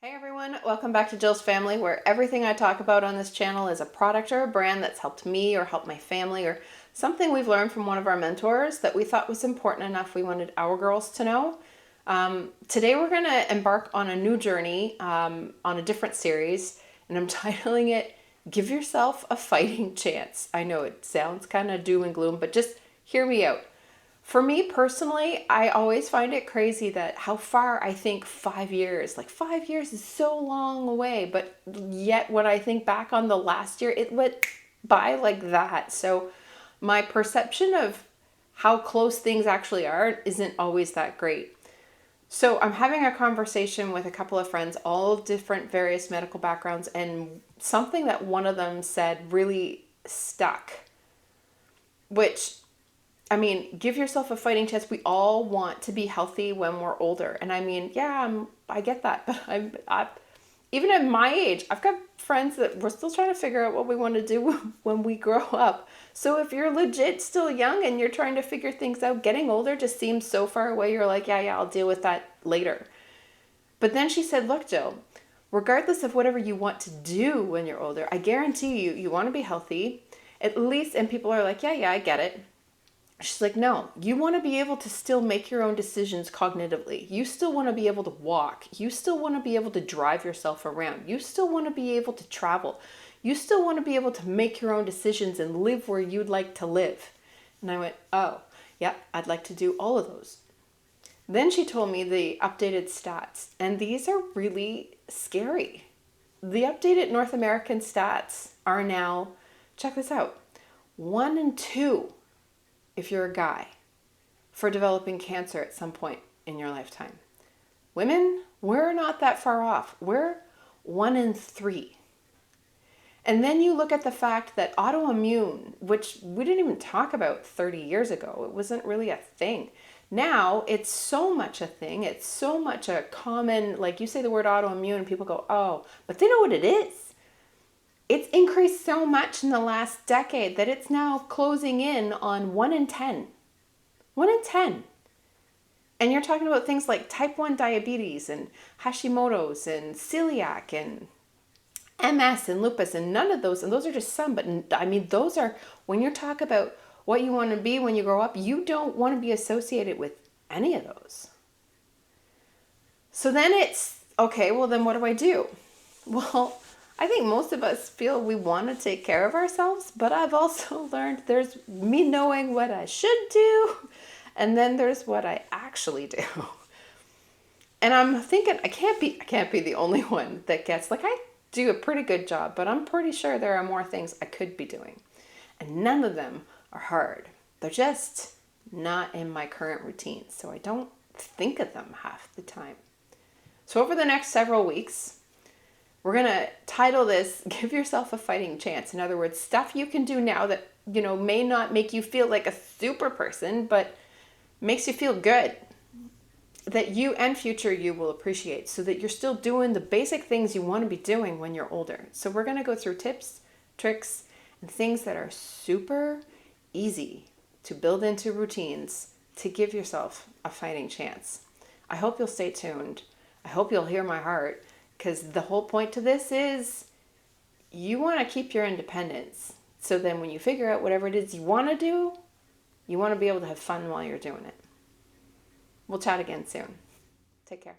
Hey everyone, welcome back to Jill's Family, where everything I talk about on this channel is a product or a brand that's helped me or helped my family or something we've learned from one of our mentors that we thought was important enough we wanted our girls to know. Today we're going to embark on a new journey on a different series, and I'm titling it Give Yourself a Fighting Chance. I know it sounds kind of doom and gloom, but just hear me out. For me personally, I always find it crazy that how far I think 5 years, like 5 years is so long away, but yet when I think back on the last year, it went by like that. So my perception of how close things actually are isn't always that great. So I'm having a conversation with a couple of friends, all different various medical backgrounds, and something that one of them said really stuck, which give yourself a fighting chance. We all want to be healthy when we're older. And I get that. But even at my age, I've got friends that we're still trying to figure out what we want to do when we grow up. So if you're legit still young and you're trying to figure things out, getting older just seems so far away. You're like, yeah, I'll deal with that later. But then she said, look, Jill, regardless of whatever you want to do when you're older, I guarantee you want to be healthy. At least, and people are like, yeah, I get it. She's like, no, you want to be able to still make your own decisions cognitively. You still want to be able to walk. You still want to be able to drive yourself around. You still want to be able to travel. You still want to be able to make your own decisions and live where you'd like to live. And I went, oh, yeah, I'd like to do all of those. Then she told me the updated stats, and these are really scary. The updated North American stats are now, check this out, 1 in 2 if you're a guy, for developing cancer at some point in your lifetime. Women, we're not that far off. We're 1 in 3. And then you look at the fact that autoimmune, which we didn't even talk about 30 years ago, it wasn't really a thing. Now it's so much a thing. It's so much a common, like you say the word autoimmune and people go, oh, but they know what it is. It's increased so much in the last decade that it's now closing in on 1 in 10. 1 in 10. And you're talking about things like type 1 diabetes and Hashimoto's and celiac and MS and lupus and none of those. And those are just some. But those are, when you talk about what you want to be when you grow up, you don't want to be associated with any of those. So then it's, okay, well then what do I do? Well, I think most of us feel we want to take care of ourselves, but I've also learned there's me knowing what I should do, and then there's what I actually do. And I'm thinking I can't be the only one that gets, like, I do a pretty good job, but I'm pretty sure there are more things I could be doing. And none of them are hard. They're just not in my current routine, so I don't think of them half the time. So over the next several weeks, we're going to title this, Give Yourself a Fighting Chance. In other words, stuff you can do now that, may not make you feel like a super person, but makes you feel good, that you and future you will appreciate, so that you're still doing the basic things you want to be doing when you're older. So we're going to go through tips, tricks, and things that are super easy to build into routines to give yourself a fighting chance. I hope you'll stay tuned. I hope you'll hear my heart. Because the whole point to this is you want to keep your independence. So then when you figure out whatever it is you want to do, you want to be able to have fun while you're doing it. We'll chat again soon. Take care.